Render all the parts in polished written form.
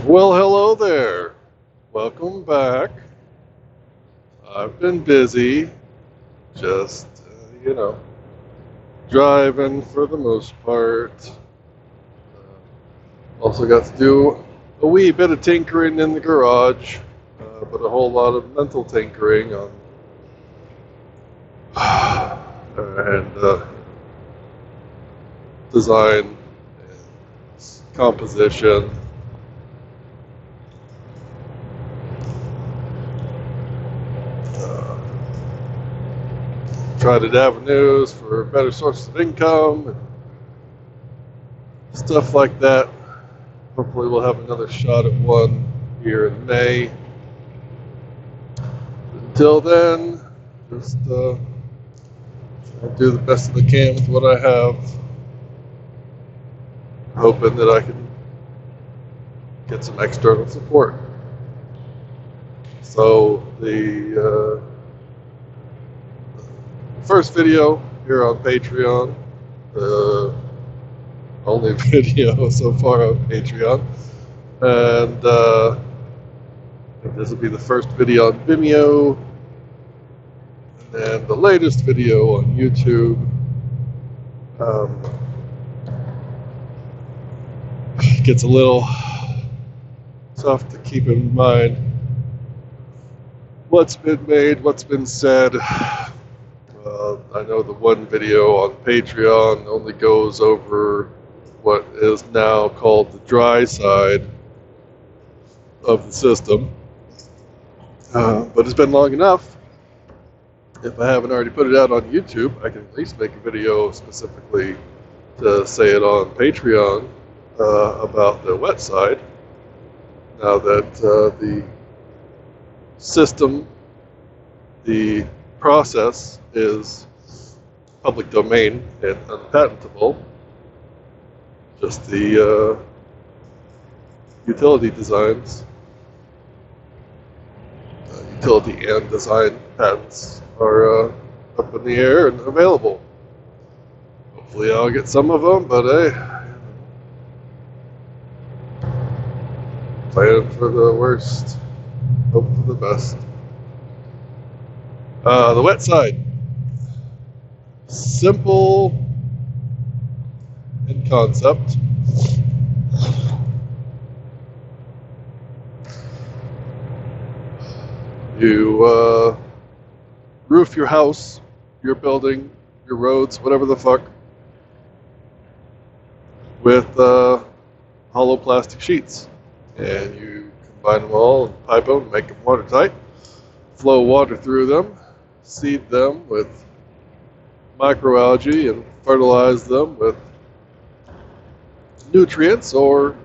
Well, hello there. Welcome back. I've been busy, just, driving for the most part. Also got to do a wee bit of tinkering in the garage, but a whole lot of mental tinkering on and design and composition. Uh, Tried avenues for better sources of income and stuff like that. Hopefully, we'll have another shot at one here in May. Until then, just I'll do the best that I can with what I have, hoping that I can get some external support. So the first video here on Patreon, the only video so far on Patreon, and this will be the first video on Vimeo, and then the latest video on YouTube. Gets a little tough to keep in mind what's been made, what's been said. I know the one video on Patreon only goes over what is now called the dry side of the system. But it's been long enough. If I haven't already put it out on YouTube, I can at least make a video specifically to say it on Patreon about the wet side. Now that the system, the process is public domain and unpatentable, just the utility designs, utility and design patents are up in the air and available. Hopefully I'll get some of them, but plan for the worst, hope for the best. The wet side. Simple in concept. You roof your house, your building, your roads, whatever the fuck, with hollow plastic sheets. And you combine them all and pipe them, make them watertight, flow water through them, seed them with microalgae, and fertilize them with nutrients or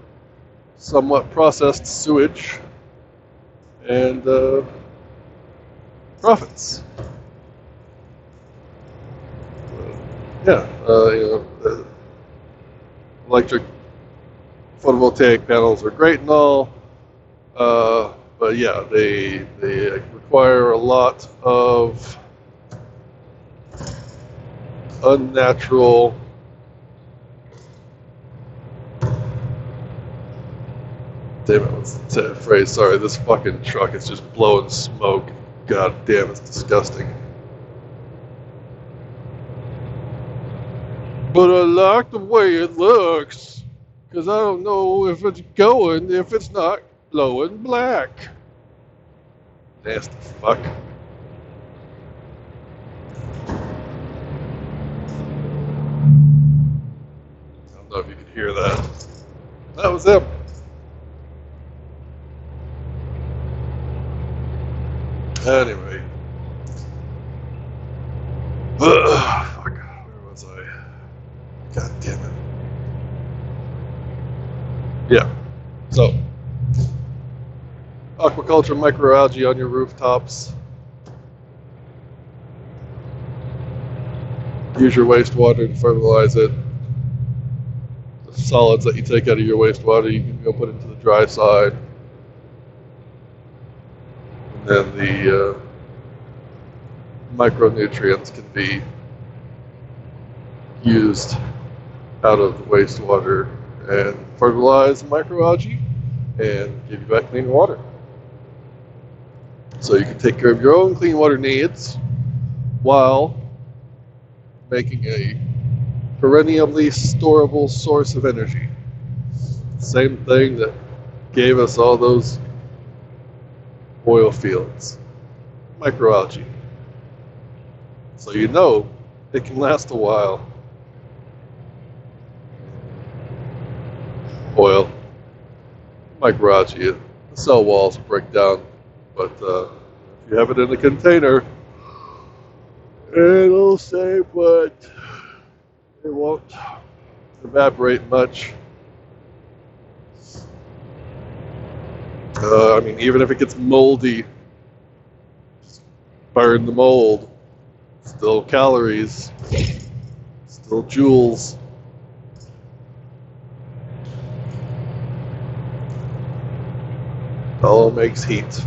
somewhat processed sewage, and profits. Electric photovoltaic panels are great and all, but yeah, they require a lot of unnatural damn it, what's the phrase? Sorry, this fucking truck is just blowing smoke. God damn, it's disgusting. But I like the way it looks, because I don't know if it's going, if it's not glowing black. Nasty fuck. I don't know if you could hear that. That was him. Anyway. Fuck. Where was I? God damn it. Yeah. So, aquaculture microalgae on your rooftops. Use your wastewater to fertilize it. The solids that you take out of your wastewater, you can go put into the dry side. And then the micronutrients can be used out of the wastewater and fertilize the microalgae. and give you back clean water. So you can take care of your own clean water needs while making a perennially storable source of energy. Same thing that gave us all those oil fields, microalgae. So you know it can last a while. Oil, microalgae, the cell walls break down, but if you have it in a container, it'll stay put. It won't evaporate much. I mean, even if it gets moldy, just burn the mold. Still calories, still joules. All makes heat.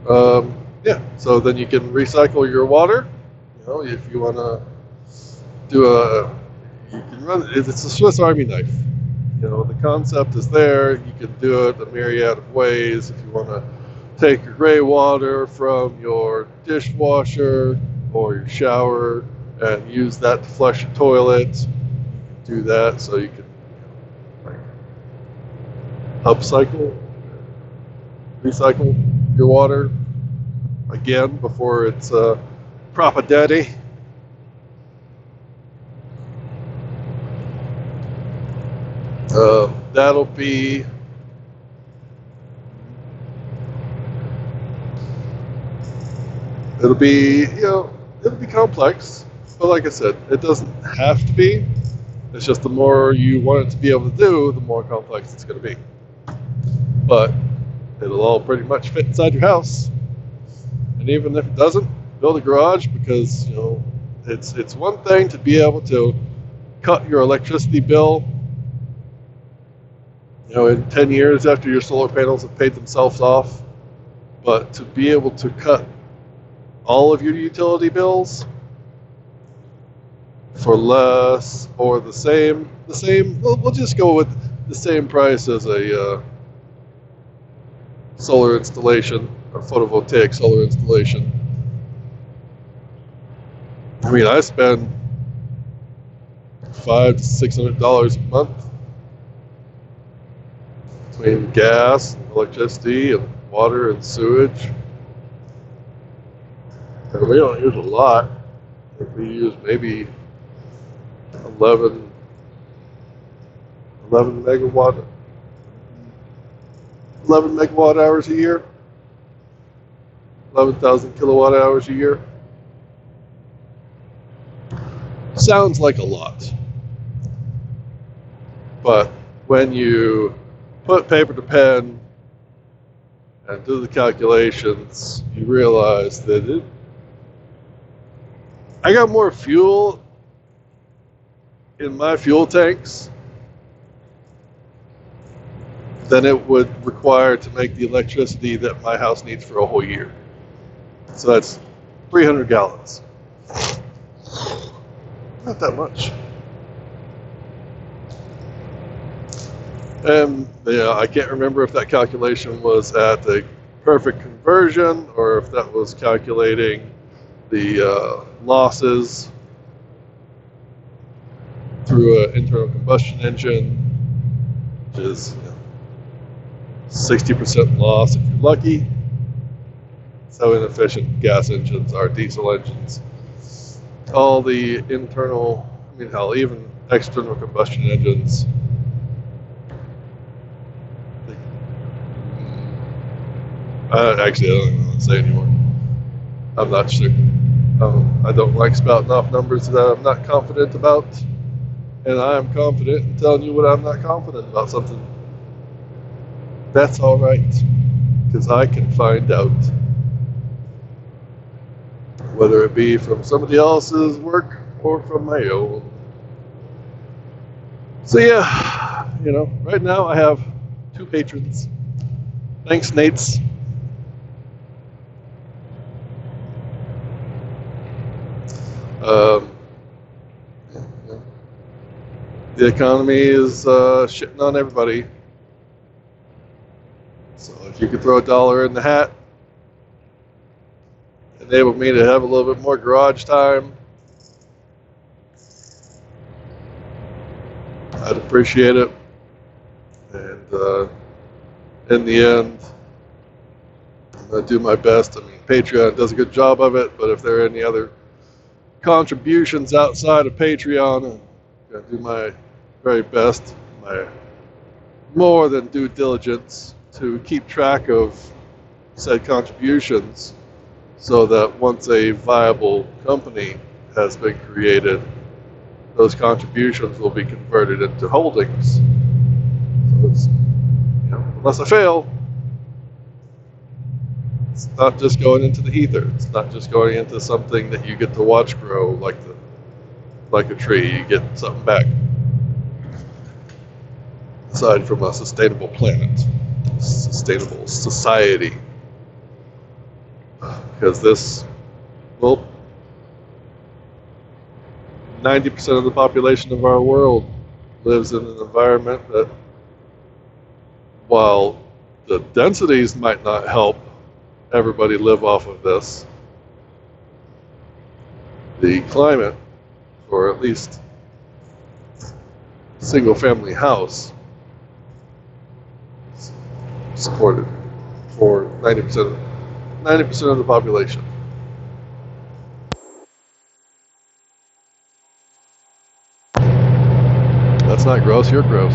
Yeah, so then you can recycle your water. You know, if you want to do you can run. It's a Swiss Army knife. You know, the concept is there. You can do it a myriad of ways. If you want to take your gray water from your dishwasher or your shower and use that to flush your toilet, you can do that. So you can upcycle, recycle your water again before it's proper dirty. That'll be it'll be complex, but like I said, it doesn't have to be. It's just the more you want it to be able to do, the more complex it's going to be. But it'll all pretty much fit inside your house. And even if it doesn't, build a garage, because it's one thing to be able to cut your electricity bill in 10 years after your solar panels have paid themselves off, but to be able to cut all of your utility bills for less or the same, we'll just go with the same price as a solar installation, or photovoltaic solar installation. I mean, I spend $500 to $600 a month between gas, and electricity, and water and sewage. And we don't use a lot. We use maybe 11 megawatt hours a year, 11,000 kilowatt hours a year. Sounds like a lot, but when you put paper to pen and do the calculations, you realize that I got more fuel in my fuel tanks than it would require to make the electricity that my house needs for a whole year. So that's 300 gallons. Not that much. And I can't remember if that calculation was at a perfect conversion or if that was calculating the losses through an internal combustion engine, which is 60% loss if you're lucky. That's how inefficient gas engines are, diesel engines. All the internal, hell, even external combustion engines, actually, I don't even want to say anymore. I'm not sure. I don't like spouting off numbers that I'm not confident about, and I am confident in telling you what I'm not confident about something. That's all right, because I can find out, whether it be from somebody else's work or from my own. So yeah, right now I have 2 patrons. Thanks, Nates. The economy is shitting on everybody. So if you could throw $1 in the hat, enable me to have a little bit more garage time, I'd appreciate it. And in the end, I'm going to do my best. I mean, Patreon does a good job of it, but if there are any other contributions outside of Patreon, I'm going to do my very best, my more than due diligence to keep track of said contributions so that once a viable company has been created, those contributions will be converted into holdings. So it's, unless I fail, it's not just going into the ether. It's not just going into something that you get to watch grow like a tree. You get something back. Aside from a sustainable planet, sustainable society. Because this, well, 90% of the population of our world lives in an environment that, while the densities might not help everybody live off of this, the climate, or at least single family house, is supported for 90% of the population. That's not gross, you're gross.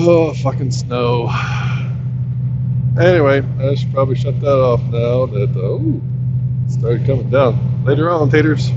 Oh, fucking snow. Anyway, I should probably shut that off now that, it started coming down. Later on, taters.